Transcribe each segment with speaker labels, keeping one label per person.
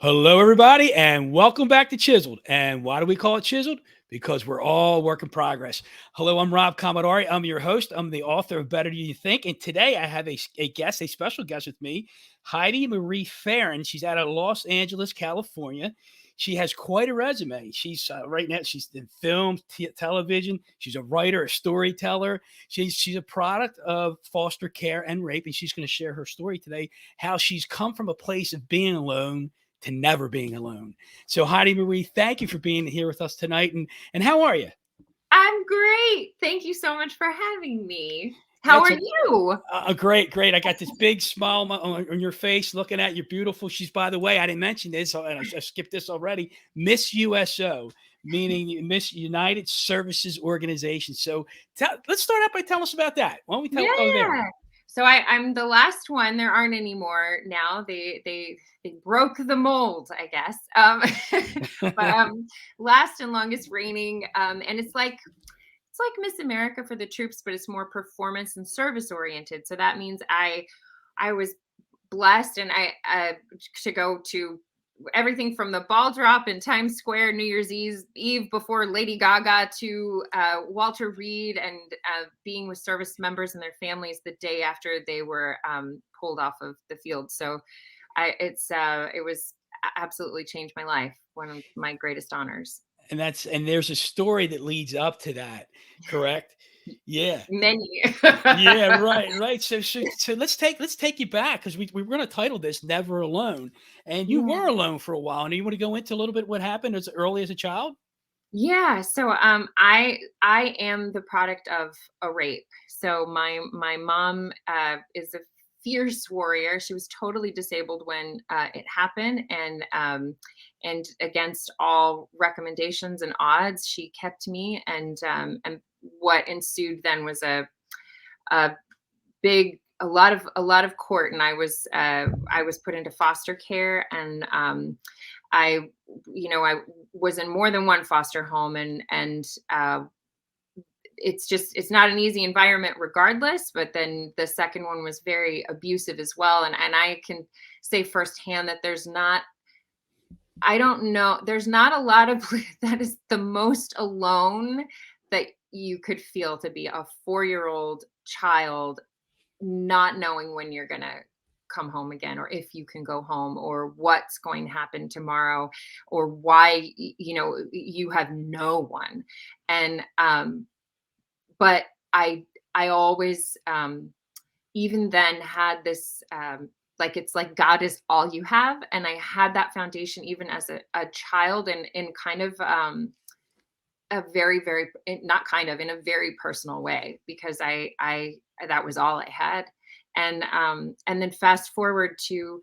Speaker 1: Hello, everybody, and welcome back to Chiseled. And why do we call it Chiseled? Because we're all work in progress. Hello, I'm Rob Commodari. I'm your host. I'm the author of Better Than You Think. And today I have a guest, a special guest with me, Heidi-Marie Ferren. She's out of Los Angeles, California. She has quite a resume. She's right now, she's in film, television. She's a writer, a storyteller. She's a product of foster care and rape. And she's going to share her story today, how she's come from a place of being alone to never being alone. So Heidi-Marie, thank you for being here with us tonight. And how are you?
Speaker 2: I'm great. Thank you so much for having me. How
Speaker 1: That's
Speaker 2: are you?
Speaker 1: great, great. I got this big smile on your face looking at you. Beautiful. She's, by the way, I didn't mention this, and I skipped this already. Miss USO, meaning Miss United Services Organization. So let's start out by telling us about that. Why don't we go there?
Speaker 2: Yeah. So I'm the last one. There aren't any more now. They broke the mold, I guess. But last and longest reigning. And it's like Miss America for the troops, but it's more performance and service oriented. So that means I was blessed and I to go to everything from the ball drop in Times Square New Year's Eve before Lady Gaga to Walter Reed and being with service members and their families the day after they were pulled off of the field. So it was absolutely changed my life. One of my greatest honors.
Speaker 1: And there's a story that leads up to that, correct? Yeah.
Speaker 2: Many.
Speaker 1: Yeah, right, right. So let's take you back because we were going to title this "Never Alone," and you
Speaker 2: Yeah.
Speaker 1: were alone for a while. And you want to go into a little bit what happened as early as a child?
Speaker 2: Yeah, so I am the product of a rape. So my mom is a fierce warrior. She was totally disabled when it happened, and against all recommendations and odds, she kept me. And what ensued then was a big a lot of court, and I was put into foster care, and I I was in more than one foster home, and it's not an easy environment regardless, but then the second one was very abusive as well, and I can say firsthand that I don't know, there's not a lot of that is the most alone that you could feel, to be a 4-year-old child not knowing when you're going to come home again, or if you can go home, or what's going to happen tomorrow, or why you have no one. And but I always, even then, had this, like, it's like God is all you have, and I had that foundation even as a child, and in kind of a very, very, not kind of, in a very personal way, because I that was all I had. And then fast forward to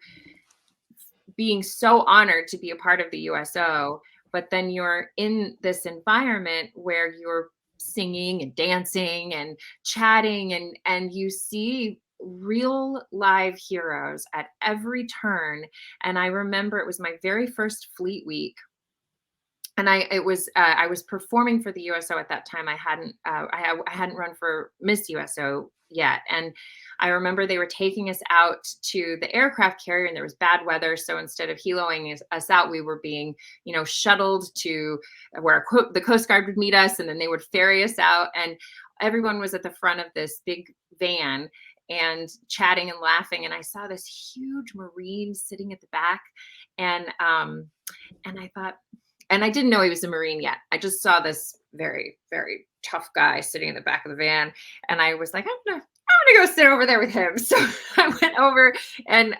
Speaker 2: being so honored to be a part of the USO, but then you're in this environment where you're singing and dancing and chatting, and you see real live heroes at every turn. And I remember it was my very first Fleet Week, and I was performing for the USO at that time. I hadn't run for Miss USO yet, and I remember they were taking us out to the aircraft carrier, and there was bad weather, so instead of heloing us out, we were being shuttled to where the Coast Guard would meet us, and then they would ferry us out, and everyone was at the front of this big van and chatting and laughing, and I saw this huge Marine sitting at the back, and I thought, and I didn't know he was a Marine yet. I just saw this very, very tough guy sitting in the back of the van. And I was like, I'm gonna go sit over there with him. So I went over, and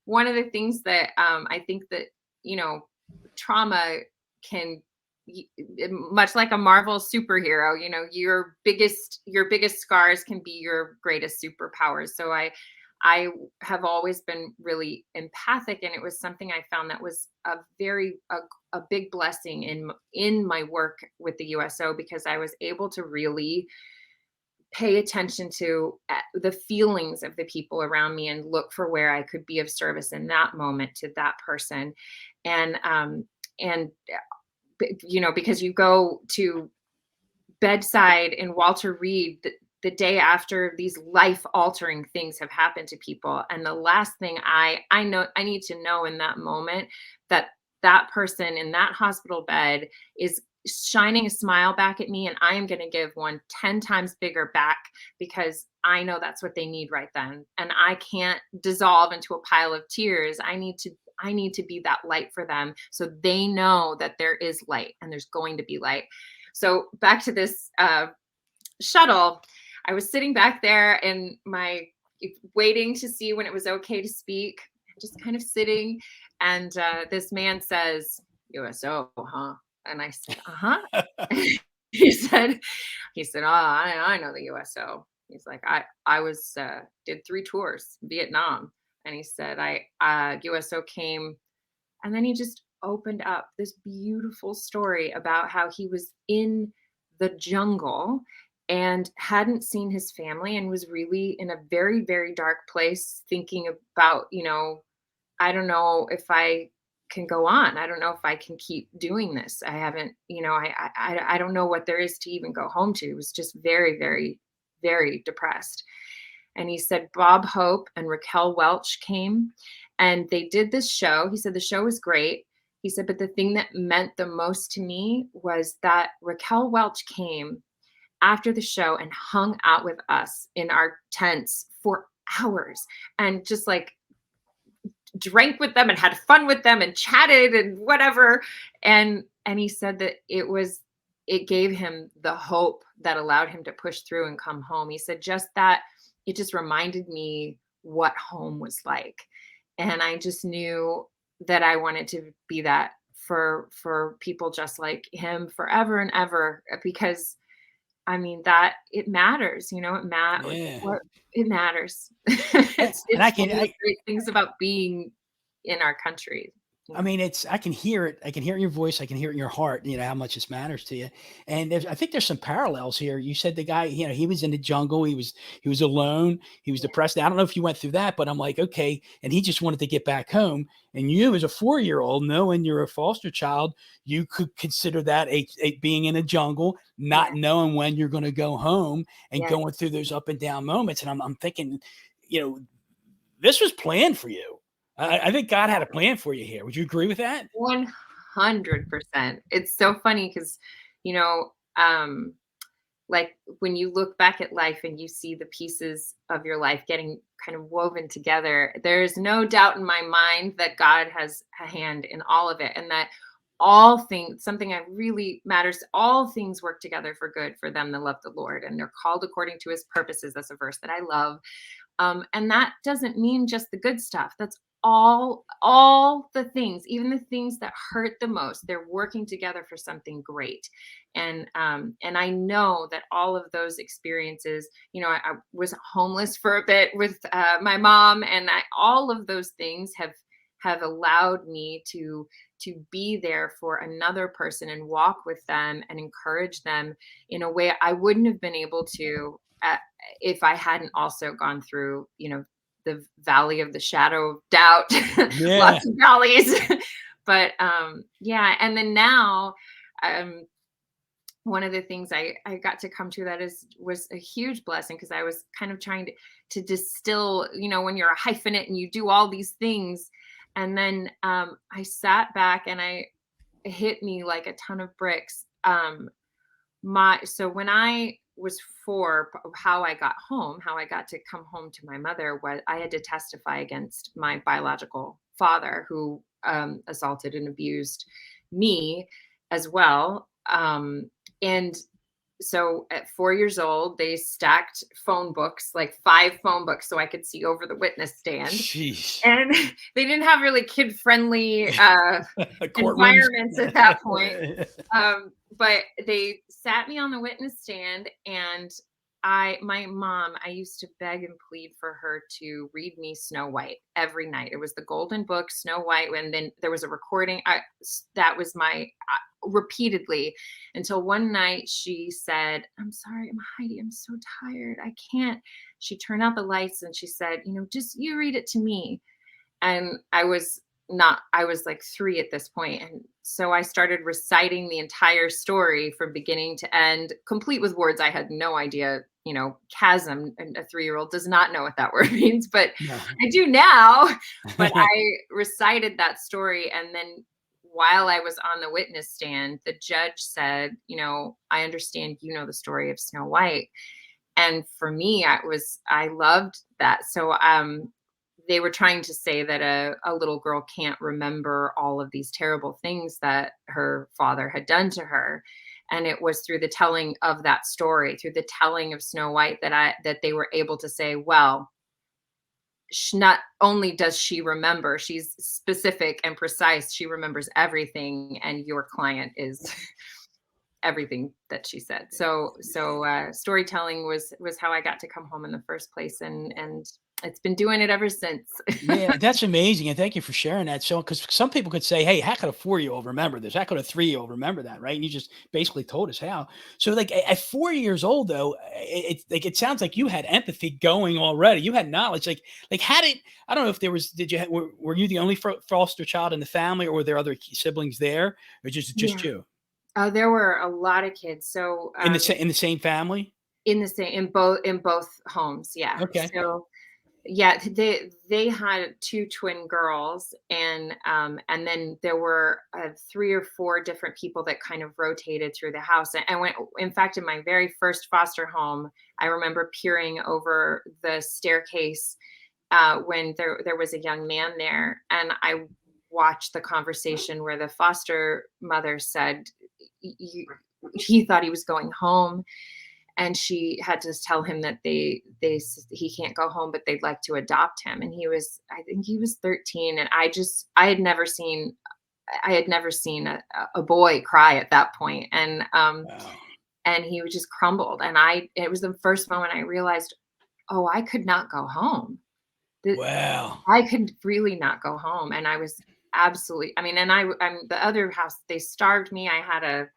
Speaker 2: one of the things that I think that, trauma can, much like a Marvel superhero, your biggest scars can be your greatest superpowers. So I have always been really empathic, and it was something I found that was a big blessing in my work with the USO, because I was able to really pay attention to the feelings of the people around me and look for where I could be of service in that moment to that person. And because you go to bedside in Walter Reed the day after these life altering things have happened to people. And the last thing I know, I need to know in that moment that that person in that hospital bed is shining a smile back at me, and I am going to give one 10 times bigger back, because I know that's what they need right then. And I can't dissolve into a pile of tears. I need to be that light for them, so they know that there is light and there's going to be light. So back to this shuttle. I was sitting back there in my waiting to see when it was okay to speak, just kind of sitting. And this man says, "USO, huh?" And I said, "Uh-huh." he said, "Oh, I know the USO." He's like, I was did 3 tours, Vietnam. And he said, I USO came. And then he just opened up this beautiful story about how he was in the jungle and hadn't seen his family and was really in a very, very dark place, thinking about, I don't know if I can go on. I don't know if I can keep doing this. I haven't, I don't know what there is to even go home to. It was just very, very, very depressed. And he said Bob Hope and Raquel Welch came and they did this show. He said the show was great. He said, but the thing that meant the most to me was that Raquel Welch came after the show and hung out with us in our tents for hours and just like drank with them and had fun with them and chatted and whatever. And he said that it gave him the hope that allowed him to push through and come home. He said just that it just reminded me what home was like. And I just knew that I wanted to be that for people just like him forever and ever, because I mean that it matters,
Speaker 1: Yeah.
Speaker 2: it matters.
Speaker 1: And and I
Speaker 2: It's
Speaker 1: can
Speaker 2: one of the
Speaker 1: I
Speaker 2: great things about being in our country.
Speaker 1: I mean, I can hear it. I can hear it in your voice. I can hear it in your heart, how much this matters to you. And I think there's some parallels here. You said the guy, he was in the jungle. He was alone. He was
Speaker 2: Yeah,
Speaker 1: depressed. I don't know if you went through that, but I'm like, okay. And he just wanted to get back home. And you, as a 4-year-old, knowing you're a foster child, you could consider that a being in a jungle, not
Speaker 2: yeah,
Speaker 1: knowing when you're going to go home and
Speaker 2: yes,
Speaker 1: going through those up and down moments. And I'm thinking, you know, this was planned for you. I think God had a plan for you here. Would you agree with that?
Speaker 2: 100%. It's so funny because, you know, um, like when you look back at life and you see the pieces of your life getting kind of woven together, there's no doubt in my mind that God has a hand in all of it, and that all things, something that really matters, all things work together for good for them that love the Lord and they're called according to his purposes. That's a verse that I love. And that doesn't mean just the good stuff. That's all the things, even the things that hurt the most, they're working together for something great. And I know that all of those experiences, I was homeless for a bit with my mom, and all of those things have allowed me to be there for another person and walk with them and encourage them in a way I wouldn't have been able to if I hadn't also gone through, the valley of the shadow of doubt,
Speaker 1: Yeah.
Speaker 2: lots of valleys. But yeah, and then now, um, one of the things I got to come to that was a huge blessing, because I was kind of trying to distill, when you're a hyphenate and you do all these things, and then I sat back and it hit me like a ton of bricks. So when I was 4, how I got home, how I got to come home to my mother, was I had to testify against my biological father, who assaulted and abused me as well. And so at 4 years old, they stacked phone books, like 5 phone books, so I could see over the witness stand.
Speaker 1: Jeez.
Speaker 2: And they didn't have really kid friendly
Speaker 1: Courtrooms.
Speaker 2: environments at that point. But they sat me on the witness stand, and my mom, I used to beg and plead for her to read me Snow White every night. It was the golden book, Snow White. And then there was a recording. That was my repeatedly, until one night she said, "I'm sorry, Heidi, I'm so tired. I can't." She turned out the lights and she said, "Just you read it to me." And I was like 3 at this point. And so I started reciting the entire story from beginning to end, complete with words I had no idea chasm, and a 3-year-old does not know what that word means, but
Speaker 1: No.
Speaker 2: I do now. But I recited that story, and then while I was on the witness stand, the judge said, I understand the story of Snow White. And for me, I loved that. So they were trying to say that a little girl can't remember all of these terrible things that her father had done to her. And it was through the telling of that story, through the telling of Snow White, that they were able to say, well, not only does she remember, she's specific and precise, she remembers everything, and your client is everything that she said. So storytelling was how I got to come home in the first place, and it's been doing it ever since.
Speaker 1: Yeah, that's amazing, and thank you for sharing that. So, because some people could say, "Hey, how could a 4-year-old remember this? How could a 3-year-old remember that?" Right? And you just basically told us how. So, like at 4 years old, though, it sounds like you had empathy going already. You had knowledge. Like how did I don't know if there was did you were you the only foster child in the family, or were there other siblings there, or just
Speaker 2: Yeah.
Speaker 1: you
Speaker 2: There were a lot of kids. So
Speaker 1: in the same family?
Speaker 2: in both homes, yeah.
Speaker 1: Okay.
Speaker 2: So yeah, they had 2 twin girls, and then there were 3 or 4 different people that kind of rotated through the house. And when, in fact, in my very first foster home, I remember peering over the staircase when there was a young man there, and I watched the conversation where the foster mother said he thought he was going home, and she had to tell him that he can't go home, but they'd like to adopt him. And I think he was 13, and I had never seen a boy cry at that point,
Speaker 1: Wow.
Speaker 2: and he was just crumbled. And it was the first moment I realized, oh, I could not go home.
Speaker 1: Wow.
Speaker 2: I could really not go home, and I was absolutely. I mean, and I'm the other house. They starved me. I had a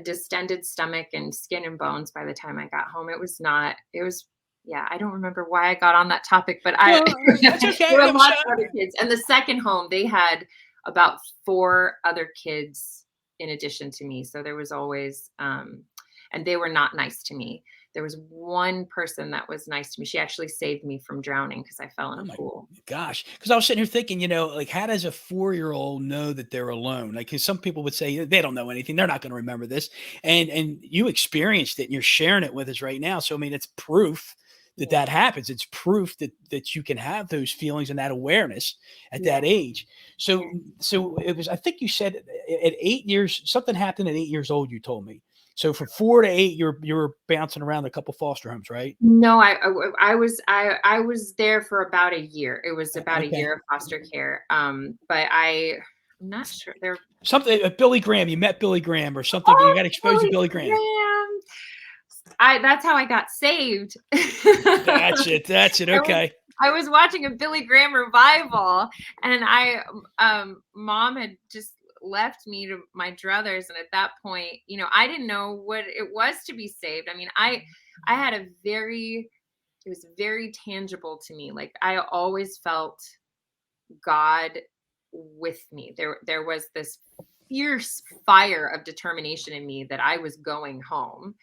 Speaker 2: distended stomach and skin and bones by the time I got home. It was not. It was. Yeah, I don't remember why I got on that topic, but
Speaker 1: No, that's
Speaker 2: there
Speaker 1: okay.
Speaker 2: were
Speaker 1: I'm
Speaker 2: lots
Speaker 1: sorry.
Speaker 2: of other kids. And the second home, they had about 4 other kids in addition to me. So there was always, and they were not nice to me. There was one person that was nice to me. She actually saved me from drowning because I fell in
Speaker 1: Oh
Speaker 2: a
Speaker 1: my
Speaker 2: pool.
Speaker 1: gosh. Because I was sitting here thinking, like, how does a 4-year-old know that they're alone? Like, 'cause some people would say they don't know anything. They're not going to remember this. And you experienced it and you're sharing it with us right now. So, I mean, it's proof that
Speaker 2: Yeah.
Speaker 1: that happens. It's proof that you can have those feelings and that awareness at
Speaker 2: Yeah.
Speaker 1: that age.
Speaker 2: Yeah.
Speaker 1: So it was, I think you said at 8 years, something happened at 8 years old, you told me. So from 4 to 8, you were bouncing around a couple foster homes, right?
Speaker 2: No, I was there for about a year. It was about a
Speaker 1: Okay.
Speaker 2: year of foster care. But I'm not sure there.
Speaker 1: Something Billy Graham, you met Billy Graham or something, you
Speaker 2: Oh,
Speaker 1: got exposed to
Speaker 2: Billy
Speaker 1: Billy Graham.
Speaker 2: Graham. That's how I got saved.
Speaker 1: That's it,
Speaker 2: I was
Speaker 1: okay.
Speaker 2: I was watching a Billy Graham revival, and mom had just left me to my druthers, and at that point, I didn't know what it was to be saved. I mean, I had it was very tangible to me. Like, I always felt God with me. There was this fierce fire of determination in me that I was going home.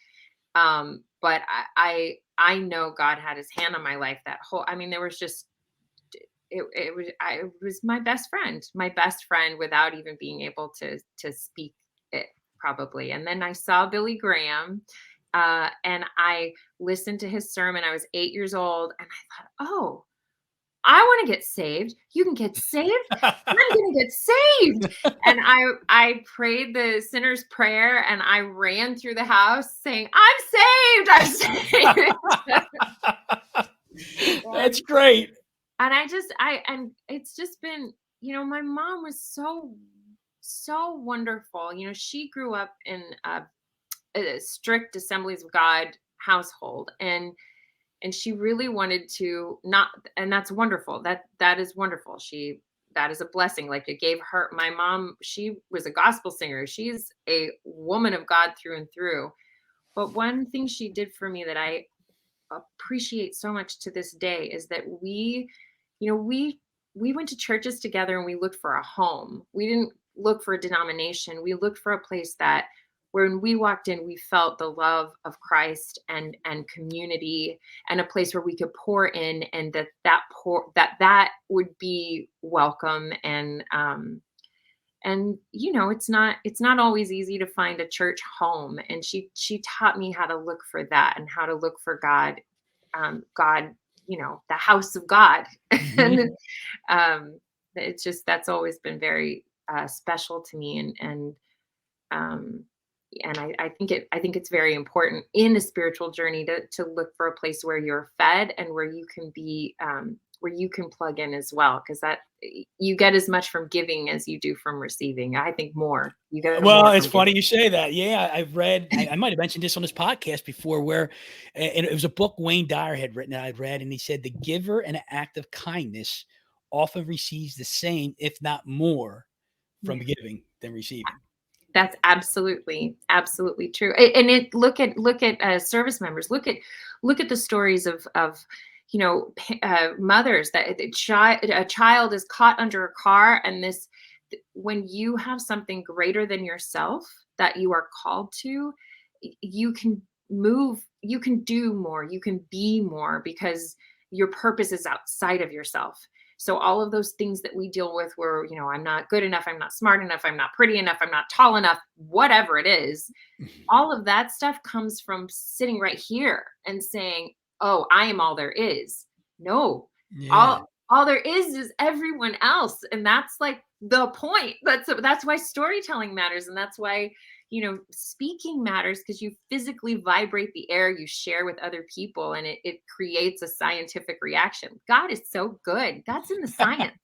Speaker 2: But I know God had his hand on my life that whole. I mean, there was just it was my best friend without even being able to speak it, probably. And then I saw Billy Graham, and I listened to his sermon. I was 8 years old, and I thought, oh, I want to get saved. You can get saved. I'm gonna get saved. And I prayed the sinner's prayer, and I ran through the house saying, I'm saved. I'm saved.
Speaker 1: That's
Speaker 2: and
Speaker 1: great.
Speaker 2: and and it's just been, my mom was so wonderful. She grew up in a strict Assemblies of God household, and she really wanted to not, and that's wonderful. That is wonderful. That is a blessing. Like, it gave her, my mom, she was a gospel singer. She's a woman of God through and through. But one thing she did for me that I appreciate so much to this day is that you know, we went to churches together, and we looked for a home. We didn't look for a denomination. We looked for a place that when we walked in, we felt the love of Christ and community, and a place where we could pour in, and that would be welcome. And it's not always easy to find a church home, and she taught me how to look for that, and how to look for God, the house of God.
Speaker 1: Mhm.
Speaker 2: And um it's just, that's always been very special to me. Um I think it's very important in a spiritual journey to look for a place where you're fed, and where you can be, where you can plug in as well, because you get as much from giving as you do from receiving. I think more. You get
Speaker 1: Well,
Speaker 2: more
Speaker 1: it's
Speaker 2: from
Speaker 1: funny
Speaker 2: giving.
Speaker 1: you say that. Yeah, I've read. I might have mentioned this on this podcast before, where, and it was a book Wayne Dyer had written. I'd read, and he said the giver in an act of kindness often receives the same, if not more, from
Speaker 2: Yeah.
Speaker 1: giving than receiving.
Speaker 2: That's absolutely, absolutely true. And look at service members. Look at the stories of mothers that a child is caught under a car, and when you have something greater than yourself that you are called to, you can move, you can do more, you can be more, because your purpose is outside of yourself. So all of those things that we deal with, where, I'm not good enough, I'm not smart enough, I'm not pretty enough, I'm not tall enough, whatever it is, all of that stuff comes from sitting right here and saying, "Oh, I am all there is." No,
Speaker 1: Yeah.
Speaker 2: all there is everyone else, and that's like the point. That's why storytelling matters, and that's why speaking matters, because you physically vibrate the air you share with other people, and it creates a scientific reaction. God is so good. That's in the science.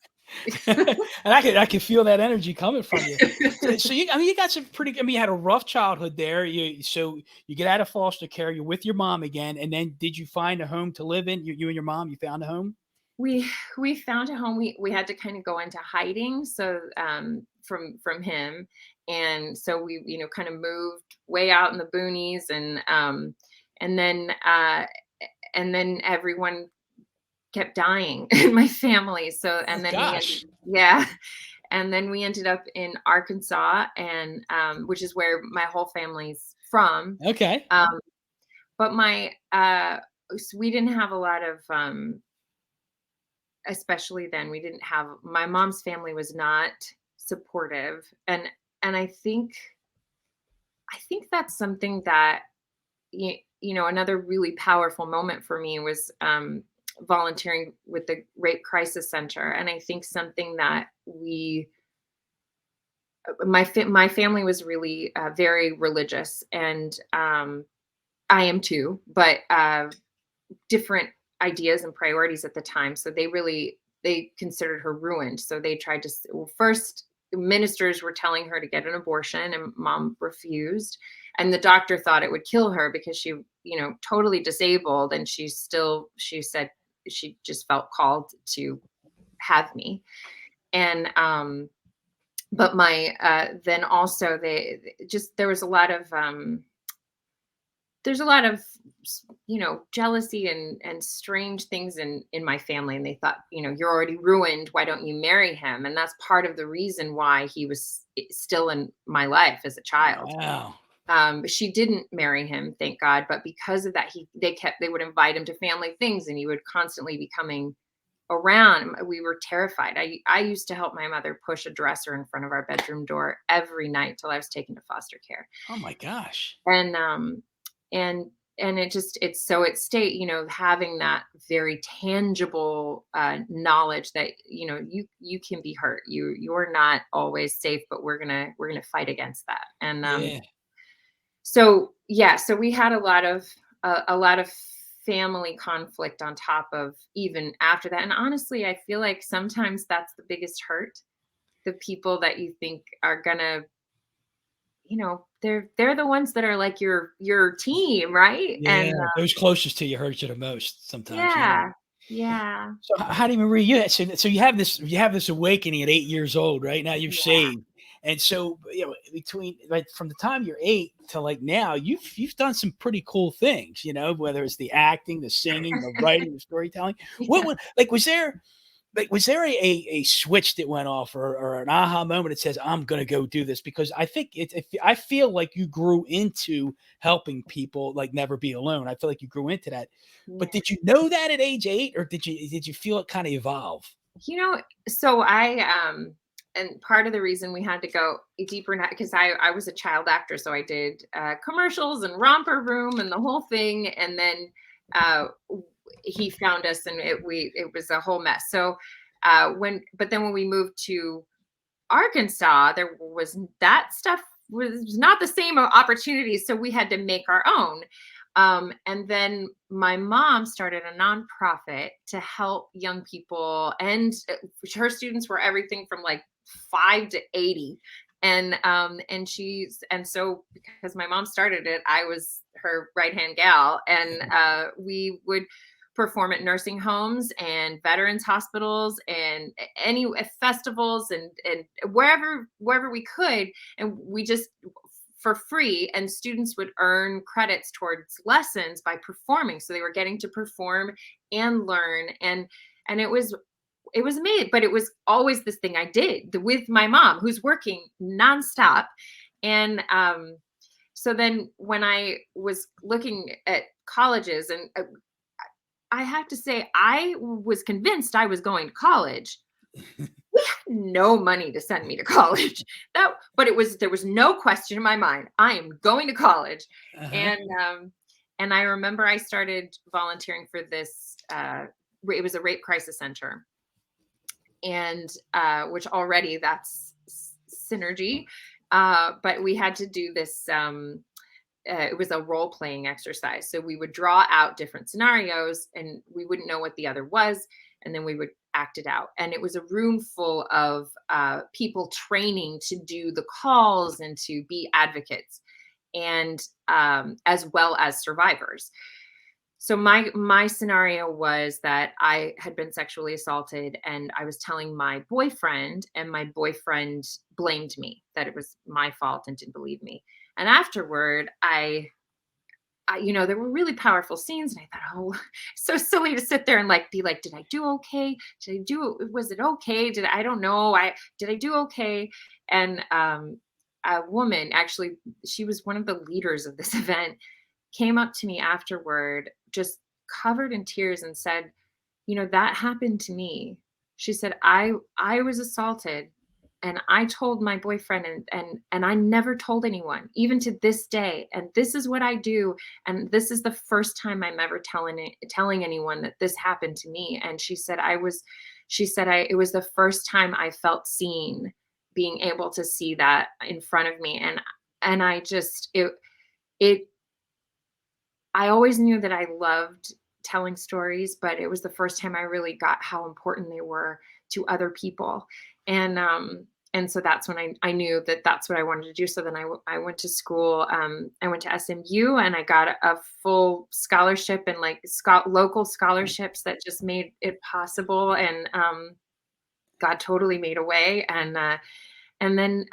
Speaker 1: And I can feel that energy coming from you. So you, I mean, you got some pretty. I mean, you had a rough childhood there. So you get out of foster care. You're with your mom again, and then did you find a home to live in? You and your mom. You found a home.
Speaker 2: We found a home. We had to kind of go into hiding, so from him, and so we kind of moved way out in the boonies, and then everyone kept dying in my family. So,
Speaker 1: Oh
Speaker 2: and then
Speaker 1: gosh.
Speaker 2: yeah, and then we ended up in Arkansas, and which is where my whole family's from.
Speaker 1: Okay.
Speaker 2: Um, but we didn't have a lot of, especially then, we didn't have, my mom's family was not supportive, and I think that's something that, another really powerful moment for me was volunteering with the Rape Crisis Center. And I think something that my family was really very religious, and I am too, but different ideas and priorities at the time. So they considered her ruined. So they tried to, well, first, ministers were telling her to get an abortion, and mom refused. And the doctor thought it would kill her, because she, totally disabled. And she said she just felt called to have me. And, but then also there was a lot of, there's a lot of jealousy and strange things in my family, and they thought, you're already ruined, why don't you marry him? And that's part of the reason why he was still in my life as a child.
Speaker 1: Wow.
Speaker 2: She didn't marry him, thank God, but because of that, they would invite him to family things, and he would constantly be coming around. We were terrified. I used to help my mother push a dresser in front of our bedroom door every night till I was taken to foster care.
Speaker 1: Oh my gosh.
Speaker 2: And and it stayed, having that very tangible knowledge that you can be hurt, you're not always safe, but we're gonna fight against that. And
Speaker 1: Yeah.
Speaker 2: so yeah, so we had a lot of family conflict on top of, even after that. And honestly, I feel like sometimes that's the biggest hurt. The people that you think are gonna, they're the ones that are like your team, right?
Speaker 1: Yeah.
Speaker 2: And
Speaker 1: Those closest to you hurt you the most sometimes. Yeah.
Speaker 2: yeah, yeah,
Speaker 1: So, Heidi Marie, so you have this awakening at 8 years old, right? Now you're
Speaker 2: yeah.
Speaker 1: saved, and so between, like, from the time you're 8 to like now, you've done some pretty cool things, whether it's the acting, the singing, the writing, the storytelling. What
Speaker 2: Yeah.
Speaker 1: would, like, was there? Like, was there a switch that went off, or an aha moment that says, "I'm gonna go do this"? Because I think I feel like you grew into helping people, like, never be alone. I feel like you grew into that.
Speaker 2: Yeah.
Speaker 1: But did you know that at age 8, or did you feel it kinda evolve?
Speaker 2: You know, so and part of the reason we had to go deeper in that, because I was a child actor, so I did commercials and romper room and the whole thing, and then he found us, and it was a whole mess. So then when we moved to Arkansas, there was that stuff was not the same opportunities, so we had to make our own. And then my mom started a nonprofit to help young people, and her students were everything from like 5 to 80. And so because my mom started it, I was her right hand gal, and we would perform at nursing homes and veterans hospitals and any festivals and wherever we could, and we just for free, and students would earn credits towards lessons by performing, so they were getting to perform and learn. And it was amazing, but it was always this thing I did with my mom, who's working nonstop. And so then when I was looking at colleges, and I have to say, I was convinced I was going to college. We had no money to send me to college. But there was no question in my mind. I am going to college.
Speaker 1: Uh-huh.
Speaker 2: And I remember I started volunteering for this. It was a rape crisis center, and which already that's synergy. But we had to do this. It was a role playing exercise. So we would draw out different scenarios, and we wouldn't know what the other was. And then we would act it out. And it was a room full of people training to do the calls and to be advocates, and as well as survivors. So my scenario was that I had been sexually assaulted, and I was telling my boyfriend, and my boyfriend blamed me, that it was my fault, and didn't believe me. And afterward, there were really powerful scenes, and I thought, oh, so silly to sit there and like be like, did I do okay? Was it okay? I don't know. Did I do okay? And a woman, actually, she was one of the leaders of this event, came up to me afterward, just covered in tears, and said, that happened to me. She said, I was assaulted, and I told my boyfriend, and I never told anyone, even to this day. And this is what I do. And this is the first time I'm ever telling anyone that this happened to me. And it was the first time I felt seen, being able to see that in front of me. And it I always knew that I loved telling stories, but it was the first time I really got how important they were to other people. And so that's when I knew that that's what I wanted to do. So then I went to school. I went to SMU, and I got a full scholarship, and like local scholarships that just made it possible. And God totally made a way. And then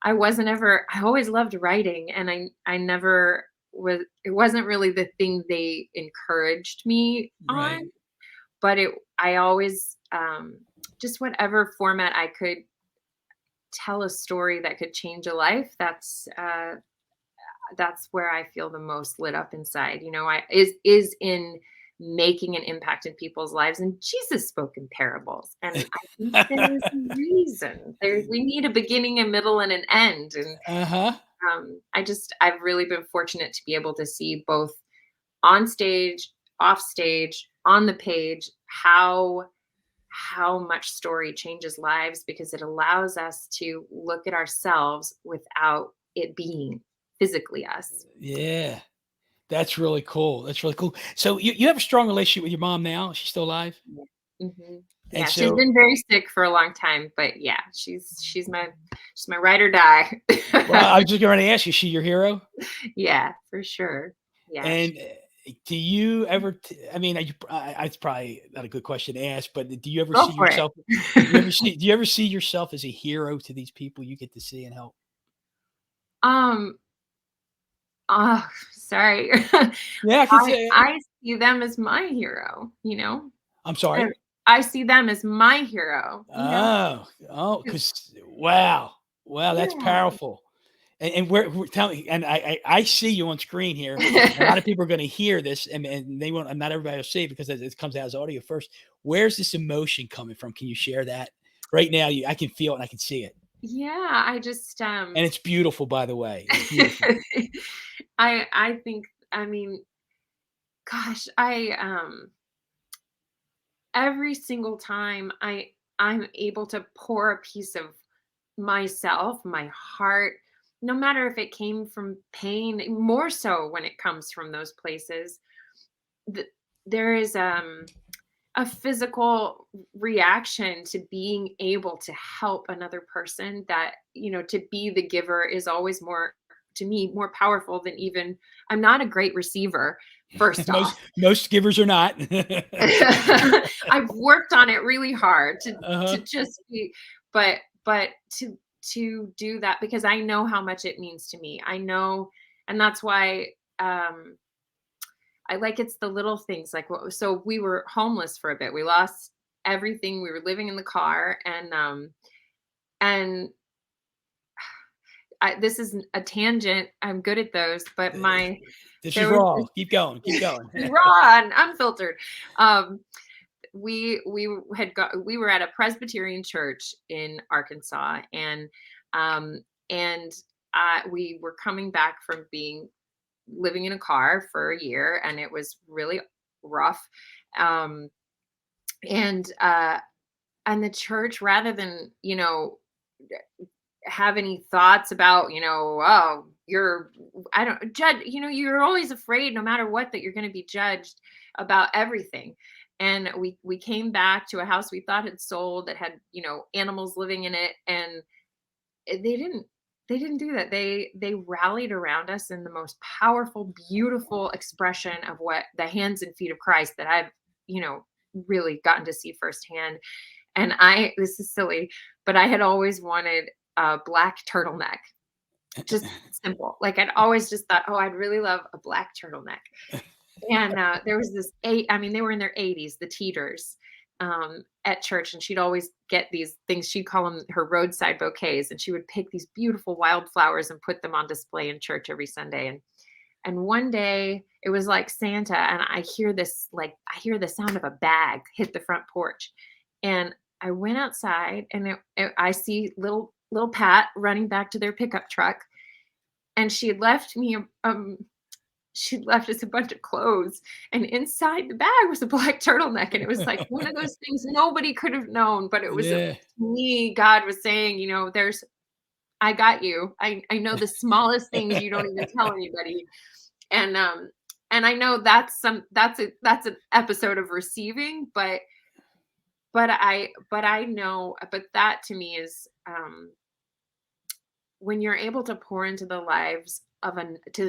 Speaker 2: I wasn't ever I always loved writing, and I never was it wasn't really the thing they encouraged me on,
Speaker 1: Right.
Speaker 2: but I always just whatever format I could tell a story that could change a life, that's where I feel the most lit up inside. I is in making an impact in people's lives. And Jesus spoke in parables. And I think there's a reason. We need a beginning, a middle, and an end. And
Speaker 1: Uh-huh.
Speaker 2: I've really been fortunate to be able to see both on stage, off stage, on the page, how much story changes lives, because it allows us to look at ourselves without it being physically us.
Speaker 1: Yeah. That's really cool. That's really cool. So you have a strong relationship with your mom now? She's still alive?
Speaker 2: Yeah.
Speaker 1: And
Speaker 2: Yeah, she's
Speaker 1: so,
Speaker 2: been very sick for a long time, but yeah, she's my ride or die.
Speaker 1: well, I was just going to ask you, is she your hero?
Speaker 2: Yeah, for sure. Yeah.
Speaker 1: And do you ever I mean, it's probably not a good question to ask, but do you ever
Speaker 2: Go
Speaker 1: see
Speaker 2: for it.
Speaker 1: yourself do you ever see yourself as a hero to these people you get to see and help?
Speaker 2: Um, sorry.
Speaker 1: Yeah, I can
Speaker 2: I
Speaker 1: say it.
Speaker 2: I see them as my hero.
Speaker 1: I'm sorry?
Speaker 2: And I see them as my hero, you know?
Speaker 1: Oh,
Speaker 2: 'Cause
Speaker 1: because wow. Wow, that's
Speaker 2: yeah.
Speaker 1: powerful. And where tell me, and I see you on screen here. A lot of people are gonna hear this, and they won't, and not everybody will see it because it comes out as audio first. Where's this emotion coming from? Can you share that? Right now, I can feel it and I can see it.
Speaker 2: Yeah, I just,
Speaker 1: And it's beautiful, by the way. It's beautiful.
Speaker 2: I think, I mean, gosh, every single time I'm able to pour a piece of myself, my heart, no matter if it came from pain, more so when it comes from those places, th there is, a physical reaction to being able to help another person that, to be the giver is always more, to me, more powerful than even. I'm not a great receiver, first off.
Speaker 1: Most givers are not.
Speaker 2: I've worked on it really hard to
Speaker 1: Uh-huh.
Speaker 2: just be, but to do that because I know how much it means to me. I know, and that's why, um I like, it's the little things, like, so we were homeless for a bit. We lost everything. We were living in the car, and this is a tangent. I'm good at those, but
Speaker 1: This is
Speaker 2: there was
Speaker 1: raw.
Speaker 2: this
Speaker 1: Keep going. Keep going.
Speaker 2: raw and unfiltered. Um, we were at a Presbyterian church in Arkansas, um, and we were coming back from being living in a car for a year, and it was really rough. Um, and and the church, rather than, have any thoughts about, oh, you're, I don't judge, you're always afraid, no matter what, that you're going to be judged about everything. And we came back to a house we thought had sold, that had, animals living in it, and they didn't do that. They rallied around us in the most powerful, beautiful expression of what the hands and feet of Christ that I've, really gotten to see firsthand. And this is silly, but I had always wanted a black turtleneck. Just simple. Like, I'd always just thought, oh, I'd really love a black turtleneck. And there was this I mean, they were in their 80s, the Teeters, at church, and she'd always get these things. She'd call them her roadside bouquets, and she would pick these beautiful wildflowers and put them on display in church every Sunday. And one day it was like Santa, and I hear the sound of a bag hit the front porch, and I went outside, and I see little Pat running back to their pickup truck, and she left us a bunch of clothes, and inside the bag was a black turtleneck, and it was like one of those things nobody could have known, but it was
Speaker 1: Yeah.
Speaker 2: me. God was saying, there's I got you. I know the smallest things you don't even tell anybody. And I know that's an episode of receiving, but I know, but that to me is, when you're able to pour into the lives of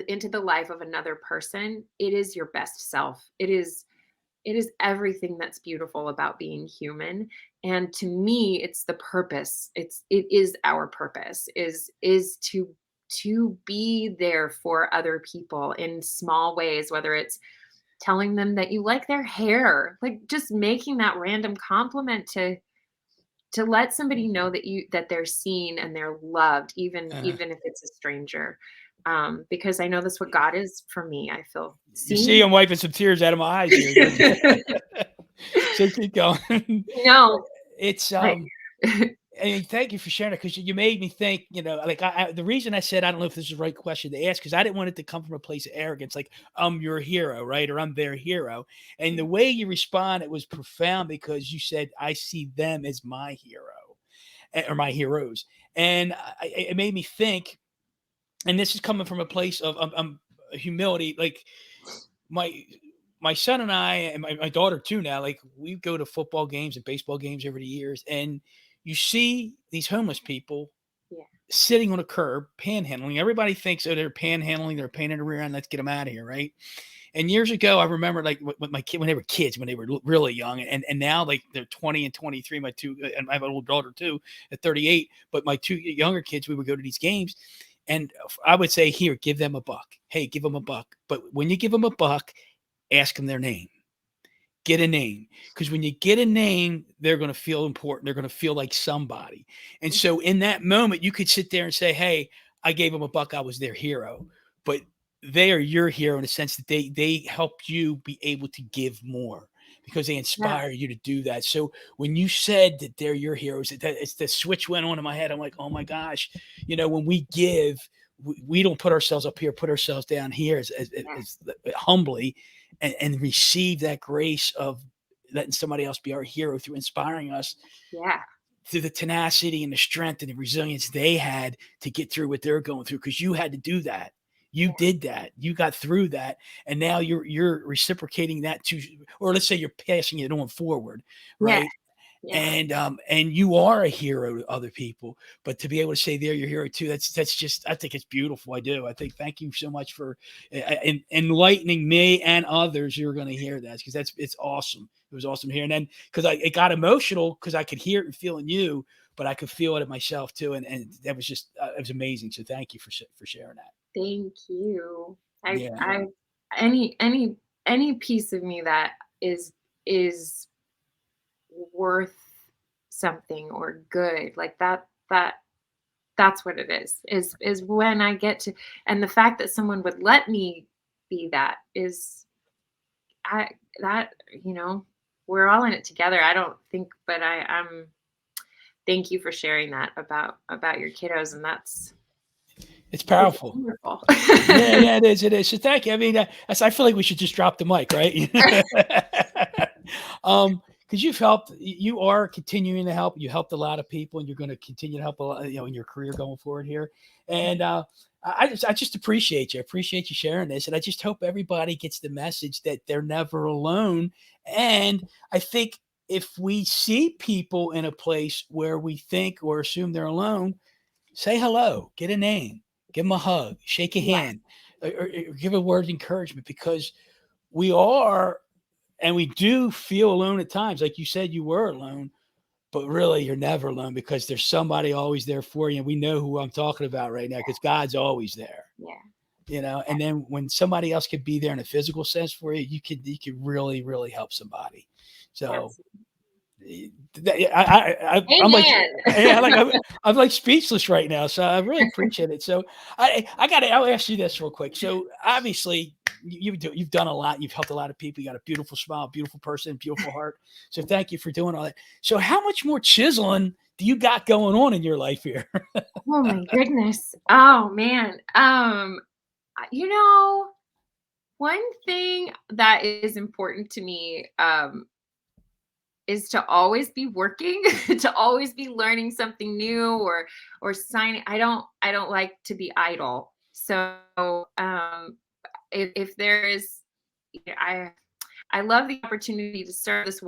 Speaker 2: into the life of another person, it is your best self. It is everything that's beautiful about being human. And to me, it's the purpose. It is our purpose, is to be there for other people in small ways, whether it's telling them that you like their hair, like just making that random compliment to let somebody know that they're seen and they're loved,
Speaker 1: Uh-huh.
Speaker 2: even if it's a stranger. Because I know that's what God is for me. I feel
Speaker 1: You see,
Speaker 2: seen.
Speaker 1: I'm wiping some tears out of my eyes here, don't you? So keep going.
Speaker 2: No,
Speaker 1: It's
Speaker 2: I
Speaker 1: and thank you for sharing it because you made me think, like the reason I said I don't know if this is the right question to ask because I didn't want it to come from a place of arrogance, like I'm your hero, right? Or I'm their hero. And the way you respond, it was profound because you said, I see them as my hero or my heroes. And it made me think, and this is coming from a place of humility, like my my son and I and my daughter too now, like we go to football games and baseball games over the years, and you see these homeless people
Speaker 2: yeah.
Speaker 1: sitting on a curb panhandling. Everybody thinks, oh, they're panhandling, they're a pain in the rear end, let's get them out of here, right? And years ago, I remember like with my kid when they were kids, when they were really young, and now like they're 20 and 23. My two, and I have an older daughter too at 38. But my two younger kids, we would go to these games, and I would say, here, give them a buck. Hey, give them a buck. But when you give them a buck, ask them their name. get a name, because when you get a name, they're going to feel important. They're going to feel like somebody. And so in that moment, you could sit there and say, hey, I gave them a buck. I was their hero. But they are your hero in the sense that they helped you be able to give more because they
Speaker 2: Yeah.
Speaker 1: inspire you to do that. So when you said that they're your heroes, that it's the switch went on in my head. I'm like, oh my gosh, when we give, we don't put ourselves up here, put ourselves down here as humbly, and receive that grace of letting somebody else be our hero through inspiring us
Speaker 2: Yeah.
Speaker 1: through the tenacity and the strength and the resilience they had to get through what they're going through, because you had to do that. You did that. You got through that, and now you're reciprocating that to, or let's say you're passing it on forward,
Speaker 2: Yeah.
Speaker 1: right?
Speaker 2: Yeah.
Speaker 1: And you are a hero to other people, but to be able to say they're your hero too, that's just, I think it's beautiful. I do. I think, thank you so much for enlightening me and others who are going to hear that, because it's awesome. It was awesome here. And then because it got emotional because I could hear it and feel in you, but I could feel it in myself too. And that was just, it was amazing. So thank you for sharing that.
Speaker 2: Thank you.
Speaker 1: Yeah.
Speaker 2: I any piece of me that is worth something or good, like that's what it is when I get to, and the fact that someone would let me be that is, I that we're all in it together. I don't think, but I'm thank you for sharing that about your kiddos, and
Speaker 1: It's
Speaker 2: it's
Speaker 1: powerful.
Speaker 2: wonderful.
Speaker 1: Yeah, it is. It is. So thank you. I mean, I feel like we should just drop the mic, right? Because you've helped. You are continuing to help. You helped a lot of people, and you're going to continue to help a lot, in your career going forward here. And I just appreciate you. I appreciate you sharing this, and I just hope everybody gets the message that they're never alone. And I think if we see people in a place where we think or assume they're alone, say hello, get a name, give them a hug, shake a
Speaker 2: Yeah.
Speaker 1: hand, or give a word of encouragement, because we are, and we do feel alone at times. Like you said, you were alone, but really you're never alone, because there's somebody always there for you. And we know who I'm talking about right now, because God's always there,
Speaker 2: Yeah.
Speaker 1: and then when somebody else could be there in a physical sense for you, you could really, really help somebody. So
Speaker 2: Absolutely.
Speaker 1: I'm like,
Speaker 2: Amen.
Speaker 1: yeah, like I'm like speechless right now. So I really appreciate it. So I'll ask you this real quick. So obviously you've done a lot. You've helped a lot of people. You got a beautiful smile, beautiful person, beautiful heart. So thank you for doing all that. So how much more chiseling do you got going on in your life here?
Speaker 2: Oh my goodness. Oh man. You know, one thing that is important to me is to always be working, to always be learning something new, or signing. I don't like to be idle. So if there is, I I love the opportunity to serve. That's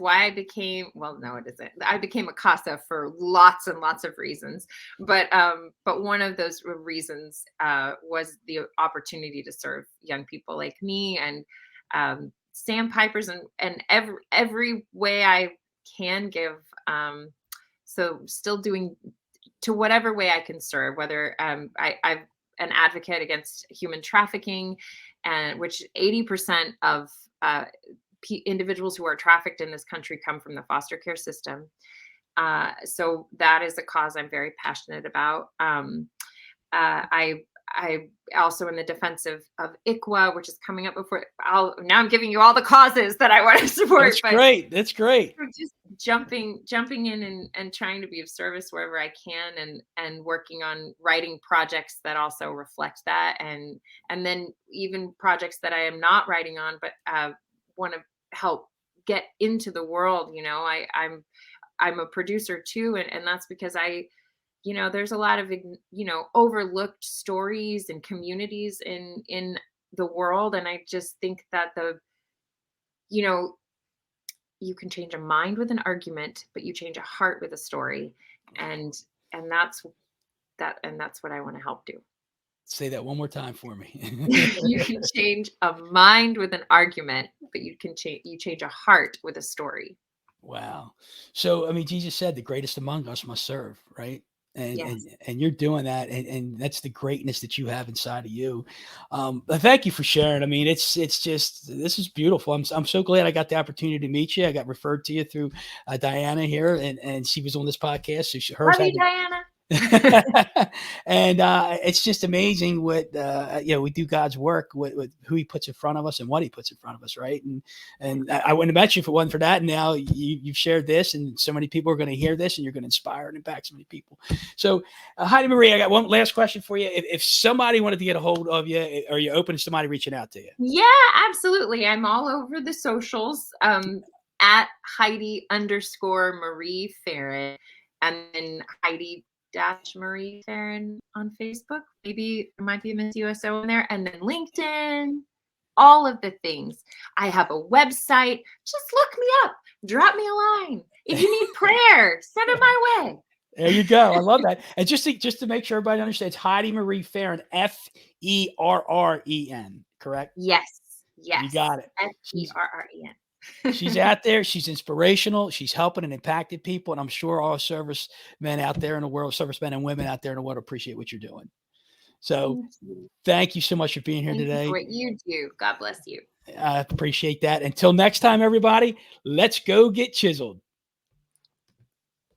Speaker 2: why I became, well, no, it isn't. I became a CASA for lots and lots of reasons. But one of those reasons was the opportunity to serve young people like me, and sandpipers, and every way I can give. So still doing to whatever way I can serve, whether I've an advocate against human trafficking, and which 80% of individuals who are trafficked in this country come from the foster care system. So that is a cause I'm very passionate about. I also in the defense of ICWA, which is coming up before. Now I'm giving you all the causes that I want to support.
Speaker 1: That's great. That's great.
Speaker 2: Just jumping in and trying to be of service wherever I can, and working on writing projects that also reflect that, and then even projects that I am not writing on, but want to help get into the world. I'm a producer too, and that's because there's a lot of overlooked stories and communities in the world, and I just think that you know you can change a mind with an argument, but you change a heart with a story. And that's what I want to help do.
Speaker 1: Say that one more time for me.
Speaker 2: You can change a mind with an argument, but you change a heart with a story.
Speaker 1: Wow. So, I mean, Jesus said the greatest among us must serve, right? and
Speaker 2: Yes.
Speaker 1: you're doing that, and that's the greatness that you have inside of you. But thank you for sharing. I mean, it's just, this is beautiful. I'm so glad I got the opportunity to meet you. I got referred to you through Diana here, and she was on this podcast, so hers
Speaker 2: Love
Speaker 1: had
Speaker 2: you,
Speaker 1: to.
Speaker 2: Diana.
Speaker 1: And it's just amazing what we do God's work with who He puts in front of us and what He puts in front of us, right? And I wouldn't have met you if it wasn't for that. And now you've shared this, and so many people are going to hear this, and you're going to inspire and impact so many people. So, Heidi-Marie, I got one last question for you. If somebody wanted to get a hold of you, are you open to somebody reaching out to you?
Speaker 2: Yeah, absolutely. I'm all over the socials. At Heidi_Marie Ferren, and then Heidi-Marie Ferren on Facebook. Maybe there might be a Miss USO in there, and then LinkedIn, all of the things. I have a website. Just look me up. Drop me a line. If you need prayer, send it my way.
Speaker 1: There you go. I love that. And just to make sure everybody understands, Heidi-Marie Ferren, Ferren, correct?
Speaker 2: Yes.
Speaker 1: You got it.
Speaker 2: Ferren.
Speaker 1: She's out there. She's inspirational. She's helping and impacting people. And I'm sure all servicemen out there in the world, servicemen and women out there in the world, appreciate what you're doing. So thank you so much for being here today.
Speaker 2: What you do. God bless you.
Speaker 1: I appreciate that. Until next time, everybody, let's go get chiseled.